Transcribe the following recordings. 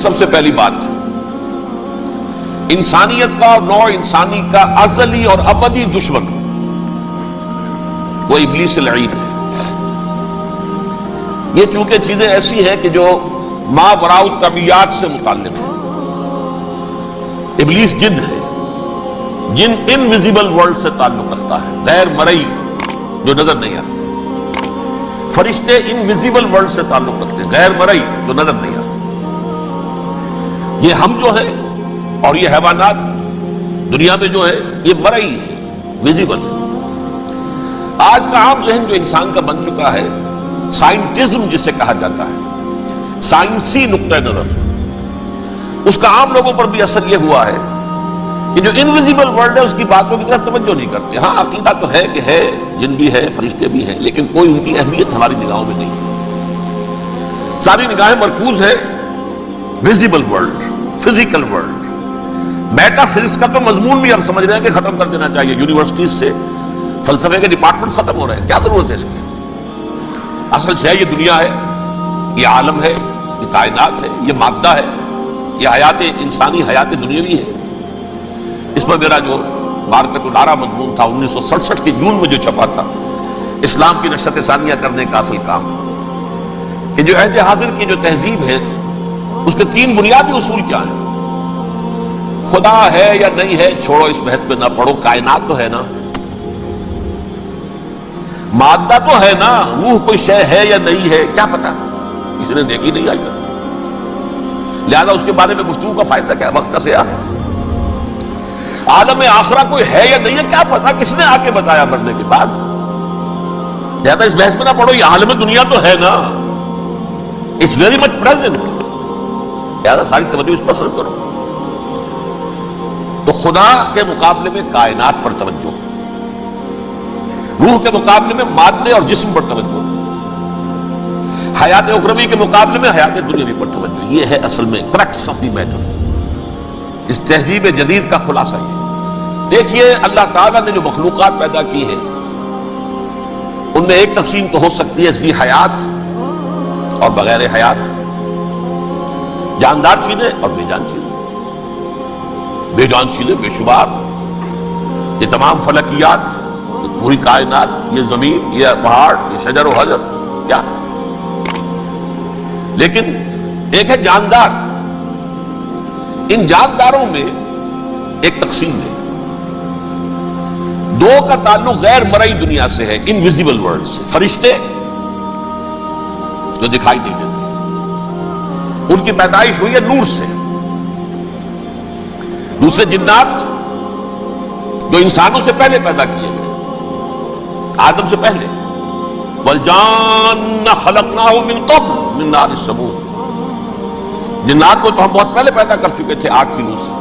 سب سے پہلی بات، انسانیت کا اور نوع انسانی کا ازلی اور ابدی دشمن وہ ابلیس لعین ہے۔ یہ چونکہ چیزیں ایسی ہیں کہ جو ما وراء الطبیعات سے متعلق ہے۔ ابلیس جن ہے، جن انویزیبل ورلڈ سے تعلق رکھتا ہے، غیر مرئی جو نظر نہیں آتی۔ فرشتے انویزیبل ورلڈ سے تعلق رکھتے ہیں، غیر مرئی جو نظر نہیں آتی۔ یہ ہم جو ہے اور یہ حیوانات دنیا میں جو ہے یہ مرئی ہے، ویزیبل ہے۔ آج کا عام ذہن جو انسان کا بن چکا ہے، سائنٹزم جسے کہا جاتا ہے، سائنسی نقطہ نظر، اس کا عام لوگوں پر بھی اثر یہ ہوا ہے کہ جو انویزیبل ورلڈ ہے اس کی باتوں کی طرف توجہ نہیں کرتے۔ ہاں عقیدہ تو ہے کہ ہے، جن بھی ہے، فرشتے بھی ہیں، لیکن کوئی ان کی اہمیت ہماری نگاہوں میں نہیں ہے۔ ساری نگاہیں مرکوز ہے visible world, physical world. Meta physics کا تو مضمون بھی ہم سمجھ رہے ہیں کہ ختم کر دینا چاہیے، یونیورسٹیز سے فلسفے کے ڈپارٹمنٹس ختم ہو رہے ہیں، کیا ضرورت ہے اس کی؟ اصل شے یہ دنیا ہے، یہ عالم ہے، یہ کائنات ہے، یہ مادہ ہے، یہ حیات انسانی، حیات دنیاوی ہے۔ اس پر میرا جو بارکۃ العرا مضمون تھا 1967 کے جون میں جو چھپا تھا، اسلام کی نشرت ثانیہ کرنے کا اصل کام، کہ جو عہد حاضر کی جو تہذیب ہے اس کے 3 بنیادی اصول کیا ہیں؟ خدا ہے یا نہیں ہے چھوڑو، اس بحث پہ نہ پڑھو، کائنات تو ہے نا، مادہ تو ہے نا، روح کوئی شے ہے یا نہیں ہے کیا پتا، کسی نے دیکھی نہیں آئی، لہذا اس کے بارے میں گفتگو کا فائدہ کیا؟ وقت کا سیاح ہے۔ عالم آخرہ کوئی ہے یا نہیں ہے کیا پتا، کس نے آ کے بتایا مرنے کے بعد؟ لہذا اس بحث میں نہ پڑھو، یہ عالم دنیا تو ہے نا، اٹس ویری مچ پریزنٹ، لہذا ساری توجہ اس پر صرف کرو۔ تو خدا کے مقابلے میں کائنات پر توجہ، روح کے مقابلے میں مادے اور جسم پر توجہ، حیات اخروی کے مقابلے میں حیات دنیاوی پر توجہ۔ یہ ہے اصل میں کرکس آف دی میٹر، اس تہذیب جدید کا خلاصہ یہ۔ دیکھیے اللہ تعالیٰ نے جو مخلوقات پیدا کی ہیں ان میں ایک تقسیم تو ہو سکتی ہے ذی حیات اور بغیر حیات، جاندار چیزیں اور بے جان چیزیں۔ بے جان چیزیں بے شمار، یہ تمام فلکیات، یہ پوری کائنات، یہ زمین، یہ پہاڑ، یہ شجر و حجر، کیا ہے؟ لیکن ایک ہے جاندار۔ ان جانداروں میں ایک تقسیم ہے، 2 کا تعلق غیر مرئی دنیا سے ہے، انویزیبل ورلڈ سے۔ فرشتے جو دکھائی نہیں دیتے، ان کی پیدائش ہوئی ہے نور سے۔ دوسرے جنات جو انسانوں سے پہلے پیدا کیے گئے، آدم سے پہلے، وَالْجَانَّ خَلَقْنَاهُ مِن قَبْلُ مِن نَارِ السَّمُومِ، جنات کو تو ہم بہت پہلے پیدا کر چکے تھے آگ کی نور سے،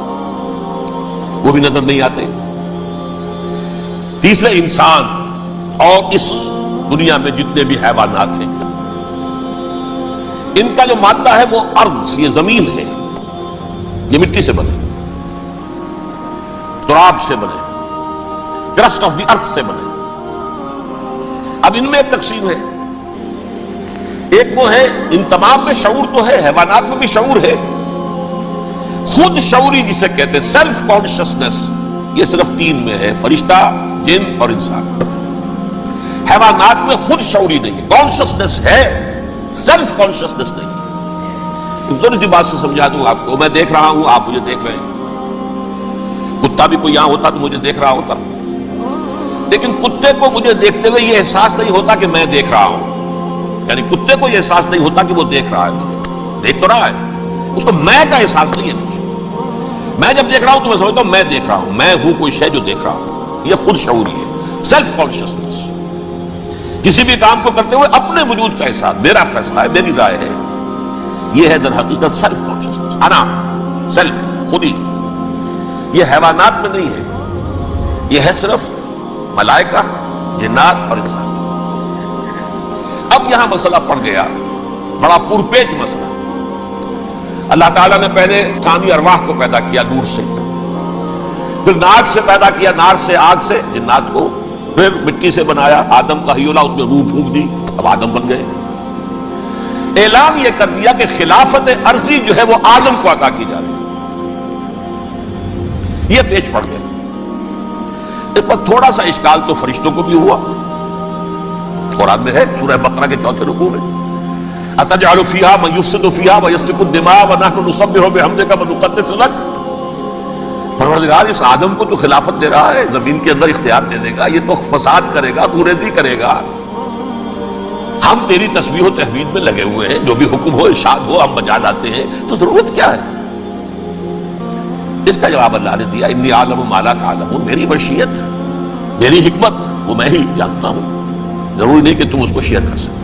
وہ بھی نظر نہیں آتے۔ تیسرے انسان اور اس دنیا میں جتنے بھی حیوانات ہیں، ان کا جو مادہ ہے وہ ارض، یہ زمین ہے، یہ مٹی سے بنے، تراب سے بنے، کرسٹ آف دی ارتھ سے بنے۔ اب ان میں ایک تقسیم ہے، ایک وہ ہے ان تمام میں شعور تو ہے، حیوانات میں بھی شعور ہے، خود شعوری جسے کہتے ہیں سیلف کانشسنس، یہ صرف 3 میں ہے، فرشتہ، جن اور انسان۔ حیوانات میں خود شعوری نہیں ہے، کانشسنس ہے، سیلف کانشسنس نہیں ہے۔ تھوڑی سی بات سے سمجھا دوں آپ کو، میں دیکھ رہا ہوں، آپ مجھے دیکھ رہے ہیں، کتا بھی کوئی یہاں ہوتا تو مجھے دیکھ رہا ہوتا، لیکن کتے کو مجھے دیکھتے ہوئے یہ احساس نہیں ہوتا کہ میں دیکھ رہا ہوں، یعنی کتے کو یہ احساس نہیں ہوتا کہ وہ دیکھ رہا ہے، مجھے دیکھ تو رہا ہے، اس کو میں کا احساس نہیں ہے مجھے۔ میں جب دیکھ رہا ہوں تو میں سمجھتا ہوں میں دیکھ رہا ہوں، میں ہوں کوئی شے جو دیکھ رہا ہوں، یہ خود شعوری ہے، سیلف کانشسنس۔ کسی بھی کام کو کرتے ہوئے اپنے وجود کا احساس، میرا فیصلہ ہے، میری رائے ہے، یہ ہے در حقیقت سیلف کانشسنس، انا، سیلف، خودی۔ یہ حیوانات میں نہیں ہے، یہ ہے صرف ملائکہ، جنات اور انسان۔ اب یہاں مسئلہ پڑ گیا، بڑا پرپیچ مسئلہ۔ اللہ تعالیٰ نے پہلے انسانی ارواح کو پیدا کیا نور سے، پھر نار سے پیدا کیا، نار سے، آگ سے جنات کو، پھر مٹی سے بنایا، آدم کا حی اللہ، اس میں روح پھونک دی، اب آدم بن گئے۔ اعلان یہ کر دیا کہ خلافت عرضی جو ہے وہ آدم کو عطا کی جا رہی ہے. یہ پیش پڑ گیا. اس پر تھوڑا سا اشکال تو فرشتوں کو بھی ہوا. قرآن میں ہے سورہ بقرہ کے 4 رکوع میں اتجعل فیہا من یفسد فیہا ویسفک الدماء ونحن نسبح بحمدک ونقدس لک. پروردگار اس آدم کو تو خلافت دے رہا ہے, زمین کے اندر اختیار دے دے گا, یہ تو فساد کرے گا, کوریزی کرے گا, ہم تیری تسبیح و تحمید میں لگے ہوئے ہیں, جو بھی حکم ہو ارشاد ہو ہم بجا لاتے ہیں, تو ضرورت کیا ہے؟ اس کا جواب اللہ نے دیا انی اعلم ما لا تعلمون. میری مشیت, میری حکمت وہ میں ہی جانتا ہوں, ضروری نہیں کہ تم اس کو شیئر کر سکتے.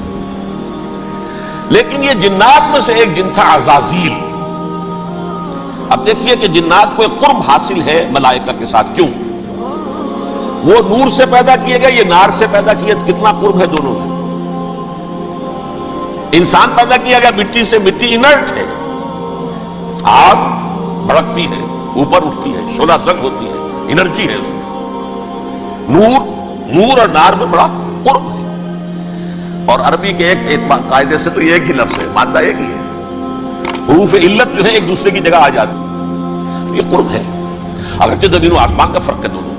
لیکن یہ جنات میں سے ایک جن تھا عزازیل. اب دیکھیے کہ جنات کو ایک قرب حاصل ہے ملائکہ کے ساتھ. کیوں؟ وہ نور سے پیدا کیے گئے, یہ نار سے پیدا کیے, کتنا قرب ہے دونوں میں. انسان پیدا کیا گیا مٹی سے, مٹی انرٹ ہے, آگ بھڑکتی ہے, اوپر اٹھتی ہے, شعلہ زنگ ہوتی ہے, انرجی ہے اس میں. نور اور نار میں بڑا قرب ہے. اور عربی کے ایک قاعدے سے تو یہ ایک ہی لفظ ہے, مادہ ایک ہی ہے, حروف علت جو ہے ایک دوسرے کی جگہ آ جاتی. یہ قرب ہے. اگرچہ زمین و آسمان کا فرق ہے دونوں.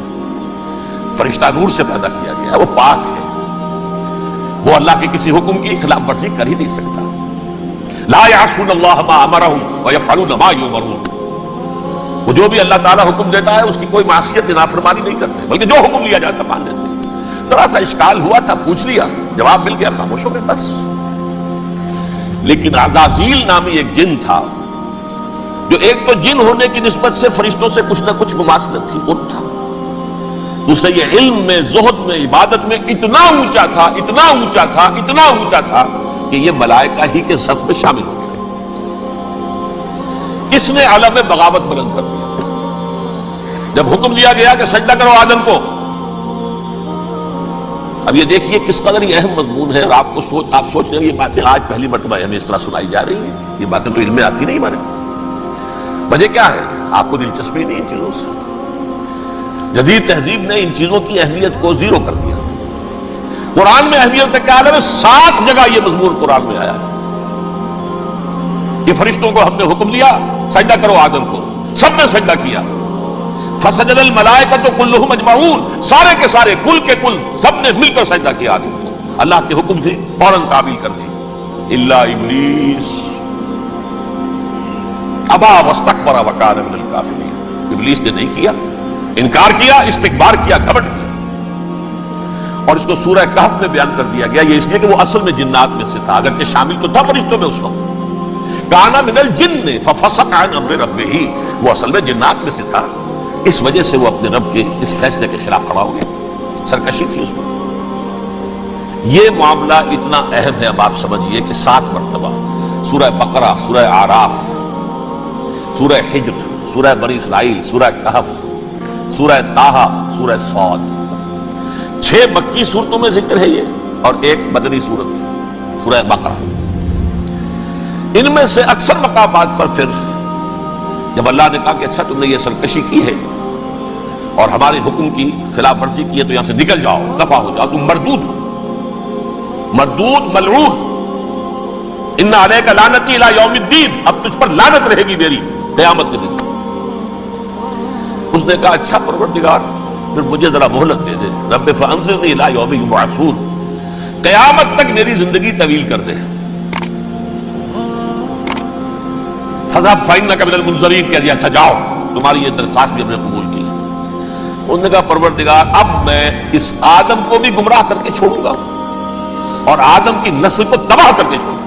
فرشتہ نور سے پیدا کیا گیا ہے, وہ پاک ہے, وہ اللہ کے کسی حکم کی خلاف ورزی کر ہی نہیں سکتا. لا یعصون اللہ ما امرہم ویفعلون ما یؤمرون. وہ جو بھی اللہ تعالیٰ حکم دیتا ہے اس کی کوئی معصیت یا نافرمانی نہیں کرتے, بلکہ جو حکم لیا جاتا مان لیتے. ذرا سا اشکال ہوا تھا, پوچھ لیا, جواب مل گیا, خاموش ہو گئے بس. لیکن عزازیل نامی ایک جن تھا جو ایک تو جن ہونے کی نسبت سے فرشتوں سے کچھ نہ کچھ مماثلت تھی, قرب تھا. دوسرے یہ علم میں, زہد میں, عبادت میں اتنا اونچا تھا, اتنا اونچا تھا, اتنا اونچا تھا کہ یہ ملائکہ ہی کے صف میں شامل ہو گئے. کس نے علم بغاوت بلند کر دیا جب حکم دیا گیا کہ سجدہ کرو آدم کو. اب یہ دیکھیے کس قدر یہ اہم مضمون ہے. اور آپ سوچ رہے ہیں یہ باتیں آج پہلی مرتبہ ہمیں اس طرح سنائی جا رہی ہیں. یہ باتیں تو علم میں آتی نہیں ہمارے. وجہ کیا ہے؟ آپ کو دلچسپی نہیں ان چیزوں سے. جدید تہذیب نے ان چیزوں کی اہمیت کو زیرو کر دیا. قرآن میں اہمیت کا کیا ہے؟ 7 جگہ یہ مضمون قرآن میں آیا ہے کہ فرشتوں کو ہم نے حکم دیا سجدہ کرو آدم کو, سب نے سجدہ کیا. فسجد الملائکۃ کلھم اجمعون, سارے کے سارے, کل کے کل, سب نے مل کر سجدہ کیا آدم کو. اللہ کے حکم سے فوراً تعمیل کر دی. الا ابلیس ابا واستکبر وکان من الکافرین. ابلیس نے نہیں کیا, انکار کیا, استکبار کیا, کبٹ کیا. اور اس کو سورہ کہف میں بیان کر دیا گیا. یہ اس لیے کہ وہ اصل میں جنات میں سے تھا, اگرچہ شامل تو تھا فرشتوں میں اس وقت. کان من الجن ففسق عن امر ربہ, وہ اصل میں جنات میں سے تھا. اس وجہ سے وہ اپنے رب کے اس فیصلے کے خلاف کھڑا ہو گیا, سرکشی تھی اس میں. یہ معاملہ اتنا اہم ہے. اب آپ سمجھیے کہ 7 مرتبہ سورہ بقرہ, سورہ اعراف, سورہ حجر, سورہ بنی اسرائیل, سورہ کہف, سورہ طٰہٰ, سورہ صاد, 6 مکی صورتوں میں ذکر ہے یہ, اور ایک مدنی صورت سورہ بقرہ. ان میں سے اکثر مقامات پر پھر جب اللہ نے کہا کہ اچھا تم نے یہ سرکشی کی ہے اور ہمارے حکم کی خلاف ورزی کی ہے تو یہاں سے نکل جاؤ, دفع ہو جاؤ, تم مردود ہو, مردود ملعون. ان علیک لعنتی الی یوم الدین, اب تجھ پر لعنت رہے گی میری قیامت کے دن. اس نے کہا اچھا پروردگار پھر مجھے ذرا مہلت دے دے, رب فانظرنی الی یوم یبعثون, قیامت تک میری زندگی طویل کر دے. فذهب فإنك من المنظرین, کہہ دیا اچھا جاؤ, تمہاری یہ درخواست بھی ہم نے قبول کی. انہوں نے کہا پروردگار اب میں اس آدم کو بھی گمراہ کر کے چھوڑوں گا اور آدم کی نسل کو تباہ کر کے چھوڑوں گا.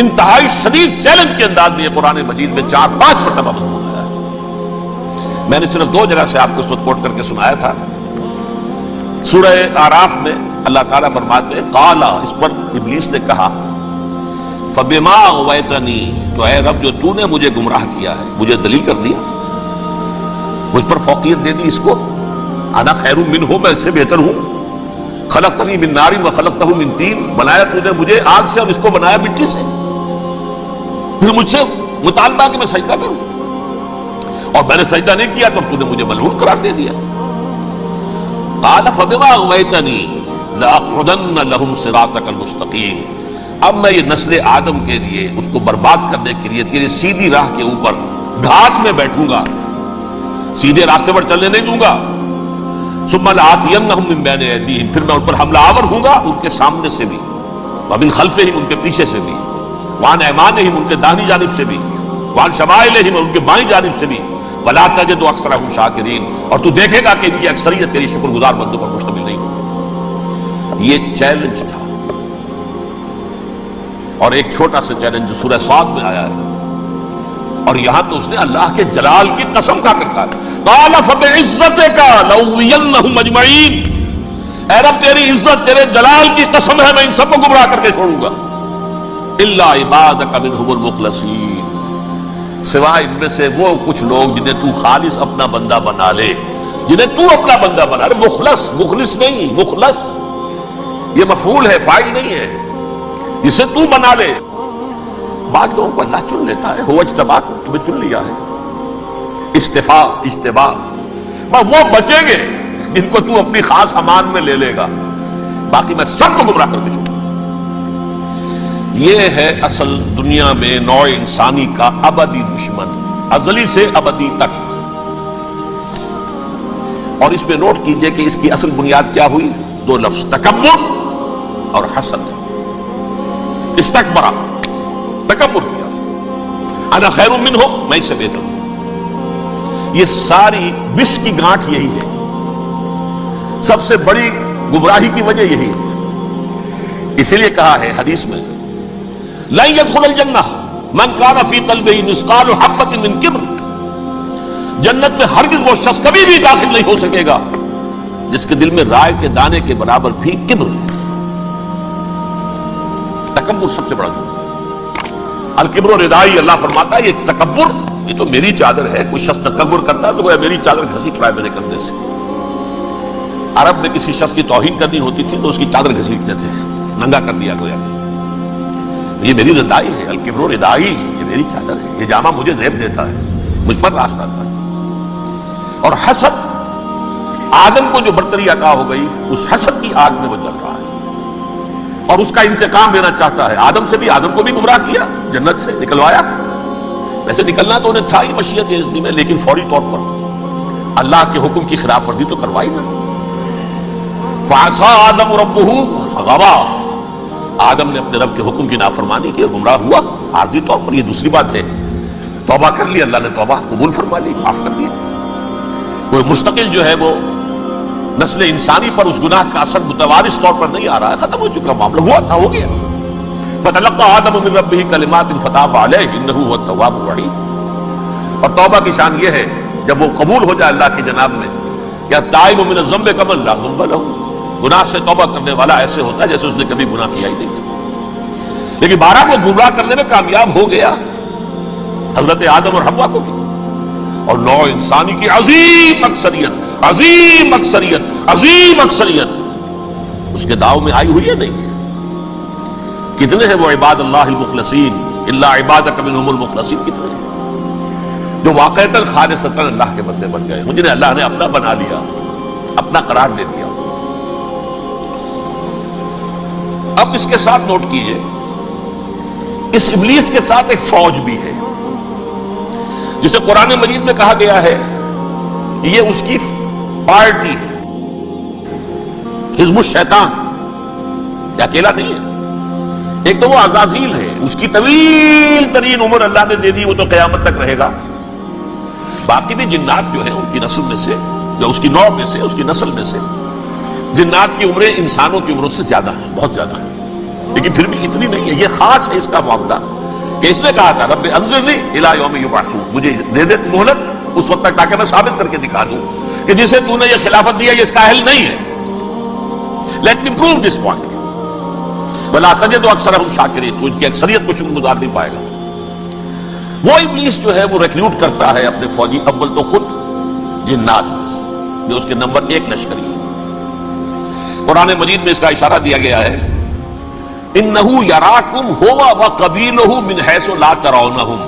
انتہائی شدید چیلنج کے انداز میں یہ قرآن مجید میں 4-5 مرتبہ مضمون آیا ہے. میں نے صرف 2 جگہ سے آپ کو اس وقت کوٹ کر کے سنایا تھا. سورہ اعراف میں اللہ تعالیٰ فرماتے ہیں قالا, اس پر ابلیس نے کہا فبما اغویتنی, تو اے رب جو تو نے مجھے گمراہ کیا ہے, مجھے دلیل کر دیا, مجھ پر فوقیت دے دی اس کو, انا خیر منہ, میں اس سے بہتر ہوں. خلقتنی من نار وخلقتہ من طین, بنایا تو نے مجھے آگ سے اور اس کو بنایا مٹی سے. پھر مجھ سے مطالبہ کہ میں سجدہ کروں, اور میں نے سجدہ نہیں کیا تو تو نے مجھے ملعون قرار دے دیا. قال فبما اغویتنی لأقعدن لهم صراطک المستقیم, اب میں یہ نسل آدم کے لیے اس کو برباد کرنے کے لیے تیری سیدھی راہ کے اوپر گھات میں بیٹھوں گا، سیدھے راستے پر چلنے نہیں دوں گا۔ ثم لآتینہم من بین ایدیہم، پھر میں ان پر حملہ آور ہوں گا ان کے سامنے سے بھی، ومن خلفہم ان کے پیچھے سے بھی، وعن ایمانہم ان کے داہنی جانب سے بھی، وعن شمائلہم ان کے بائیں جانب سے بھی، ولا تجد اکثرہم شاکرین، اور تو دیکھے گا کہ ان کی اکثریت تیری شکر گزار بندوں پر مشتمل نہیں ہوگی۔ یہ چیلنج تھا، اور ایک چھوٹا سا چیلنج جو سورہ صاد میں آیا ہے، اور یہاں تو اس نے اللہ کے جلال کی قسم کھا کر کہا قال فبعزتک لأغوینہم اجمعین، اے رب تیری عزت تیرے جلال کی قسم ہے میں ان سب کو گمراہ کر کے چھوڑوں گا، الا عبادک منہم المخلصین، سوائے ان میں سے وہ کچھ لوگ جنہیں تو خالص اپنا بندہ بنا لے، جنہیں تو اپنا بندہ بنا لے۔ مخلص، مخلص نہیں، مخلص یہ مفعول ہے، فاعل نہیں ہے، جسے تو بنا لے۔ بعض لوگوں کو اللہ چن لیتا ہے، ہو اجتباک، تمہیں چن لیا ہے، استفاء اجتباء، وہ بچیں گے جن کو تو اپنی خاص امان میں لے لے گا، باقی میں سب کو گمراہ کر کے چھوڑوں۔ یہ ہے اصل دنیا میں نوع انسانی کا ابدی دشمن، ازلی سے ابدی تک۔ اور اس میں نوٹ کیجئے کہ اس کی اصل بنیاد کیا ہوئی؟ دو لفظ، تکبر اور حسد۔ استکبرا، تکبر کیا، انا خیر منہ، میں اس سے بہتر ہوں۔ یہ ساری بس کی گانٹھ یہی ہے، سب سے بڑی گمراہی کی وجہ یہی ہے۔ اسی لیے کہا ہے حدیث میں لن يدخل الجنہ من کان فی قلبہ مثقال حبۃ من کبر، جنت میں ہرگز وہ شخص کبھی بھی داخل نہیں ہو سکے گا جس کے دل میں رائے کے دانے کے برابر بھی کبر ہے۔ تکبر سب سے بڑا جرم، الکبر ردائی، اللہ فرماتا ہے یہ تکبر یہ تو میری چادر ہے۔ کوئی شخص تکبر کرتا ہے تو گویا میری چادر گھسیٹ رہا ہے میرے کندھے سے۔ عرب میں کسی شخص کی توہین کرنی ہوتی تھی تو اس کی چادر گھسیٹتے تھے، ننگا کر دیا گویا کہ یہ میری ردائی ہے، الکبر ردائی، یہ میری چادر ہے، یہ جامہ مجھے زیب دیتا ہے، مجھ پر راستہ آتا ہے۔ اور حسد، آدم کو جو برتری عطا ہو گئی اس حسد کی آگ میں وہ جل رہا ہے اور اس کا انتقام لینا چاہتا ہے۔ آدم سے بھی، آدم کو بھی گمراہ کیا، جنت سے نکلوایا، ویسے نکلنا تو انہیں تھا ہی مشیت اذن میں، لیکن فوری طور پر اللہ کے حکم کی خلاف ورزی تو کروائی نا۔ فعصى آدم ربہ فغوى، آدم نے اپنے رب کے حکم کی نافرمانی کی اور گمراہ ہوا عارضی طور پر۔ یہ دوسری بات ہے، توبہ کر لی، اللہ نے توبہ قبول فرما لی، معاف کر دیا۔ کوئی مستقل جو ہے وہ نسل انسانی پر اس گناہ کا اثر متوارث طور پر نہیں آ رہا ہے، ختم ہو چکا معاملہ، ہوا تھا ہو گیا۔ فتلقى آدم من ربہ کلمات فتاب علیہ انہ هو التواب الرحیم۔ اور توبہ کی شان یہ ہے جب وہ قبول ہو جائے اللہ کی جناب میں، کیا تائب من الذنب کمن لا ذنب لہ، گناہ سے توبہ کرنے والا ایسے ہوتا ہے جیسے اس نے کبھی گناہ کیا ہی نہیں تھا۔ لیکن بارہ کو گمراہ کرنے میں کامیاب ہو گیا، حضرت آدم اور حوا کو بھی، اور نوع انسانی کی عظیم اکثریت، عظیم اکثریت، عظیم اکثریت اس کے داؤ میں آئی ہوئی ہے نہیں۔ کتنے ہیں وہ عباد اللہ المخلصین، الا عبادک منہم المخلصین، کتنے ہیں جو واقعتاً خالصتاً اللہ کے بندے بن گئے، جنہیں اللہ نے اپنا بنا لیا، اپنا قرار دے دیا۔ اب اس کے ساتھ نوٹ کیجئے، اس ابلیس کے ساتھ ایک فوج بھی ہے جسے قرآن مجید میں کہا گیا ہے یہ اس کی پارٹی ہے، حزب الشیطان، یہ اکیلا نہیں ہے۔ ایک تو وہ عزازیل ہے، اس کی طویل ترین عمر اللہ نے دے دی، وہ تو قیامت تک رہے گا۔ باقی بھی جنات جو ہیں ان کی نسل میں سے، یا اس کی نوع میں سے، اس کی نسل میں سے، جنات کی عمریں انسانوں کی عمروں سے زیادہ ہیں، بہت زیادہ ہیں، لیکن پھر بھی اتنی نہیں ہے۔ یہ خاص ہے اس کا معاملہ کہ اس نے کہا تھا رب انظرنی الی یوم یبعثون، مجھے دے دے مہلت اس وقت تک تاکہ میں ثابت کر کے دکھا دوں کہ جسے تو نے یہ خلافت دیا یہ اس کا اہل نہیں ہے۔ Let me prove this point, ولا تجد اکثرہم شاکرین، تو ان کی اکثریت کو شکر گزار نہیں پائے گا۔ وہ ابلیس جو ہے وہ ریکروٹ کرتا ہے اپنے فوجی، اول تو خود جنات میں سے، جو اس کے نمبر 1 لشکری ہے۔ قرآن مجید میں اس کا اشارہ دیا گیا ہے انہو یراکم ہوا وقبیلہ من حیث لا ترونہم۔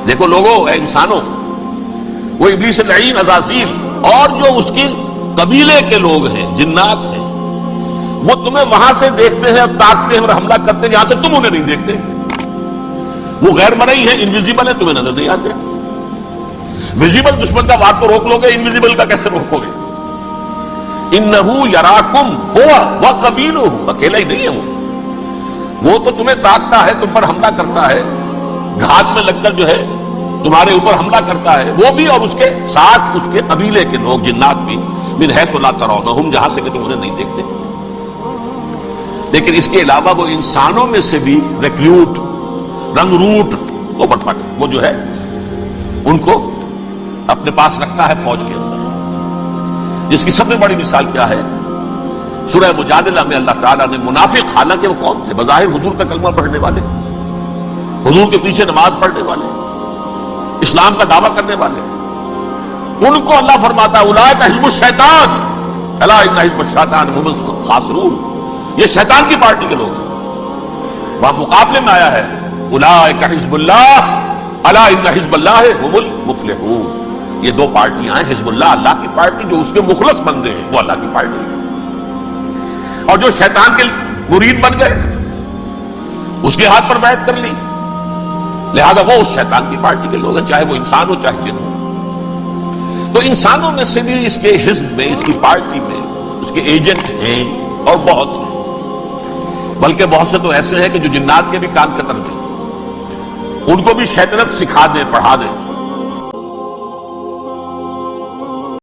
دیکھو لوگوں، اے انسانوں، وہ ابلیس لعین عزازیل اور جو اس کے قبیلے کے لوگ ہیں، جنات ہیں، وہ تمہیں وہاں سے دیکھتے ہیں اور تاکتے ہیں اور حملہ کرتے ہیں جہاں سے تم انہیں نہیں دیکھتے. وہ غیر مرئی ہیں، انویزیبل ہیں، تمہیں نظر نہیں آتے. ویزیبل دشمن کا وار تو روک لو گے، انویزیبل کا کیسے روکو گے؟ انہو یراکم ہوا وقبیلہ، اکیلا ہی نہیں ہے وہ تو تمہیں تاکتا ہے، تم پر حملہ کرتا ہے، گھات میں لگ کر جو ہے تمہارے اوپر حملہ کرتا ہے، وہ بھی اور اس کے ساتھ اس کے قبیلے کے لوگ، جنات بھی، من حیث لا ترونہم، جہاں سے کہ تم انہیں نہیں دیکھتے. لیکن اس کے علاوہ وہ انسانوں میں سے بھی ریکریوٹ، رنگ روٹ، وہ بٹ وہ جو ہے ان کو اپنے پاس رکھتا ہے فوج کے اندر. جس کی سب سے بڑی مثال کیا ہے؟ سورہ مجادلہ میں اللہ تعالیٰ نے منافق، حالانکہ وہ کون تھے؟ بظاہر حضور کا کلمہ پڑھنے والے، حضور کے پیچھے نماز پڑھنے والے، اسلام کا دعویٰ کرنے والے، ان کو اللہ فرماتا ہے اولئک حزب الشیطان الا ان حزب الشیطان هم الخاسرون، یہ شیطان کی پارٹی کے لوگ ہیں. وہاں مقابلے میں آیا ہے اولئک حزب اللہ الا ان حزب اللہ هم المفلحون. یہ دو پارٹیاں ہیں، حزب اللہ اللہ کی پارٹی جو اس کے مخلص بندے ہیں وہ اللہ کی پارٹی ہے، اور جو شیطان کے مرید بن گئے اس کے ہاتھ پر بیعت کر لی، لہذا وہ اس شیطان کی پارٹی کے لوگ ہیں، چاہے وہ انسان ہو چاہے جن ہو. تو انسانوں میں سے بھی اس کے حزب میں، اس کی پارٹی میں اس کے ایجنٹ ہیں، اور بہت ہیں. بلکہ بہت سے تو ایسے ہیں کہ جو جنات کے بھی کان کتر دیں، ان کو بھی شیطنت سکھا دیں، پڑھا دیں.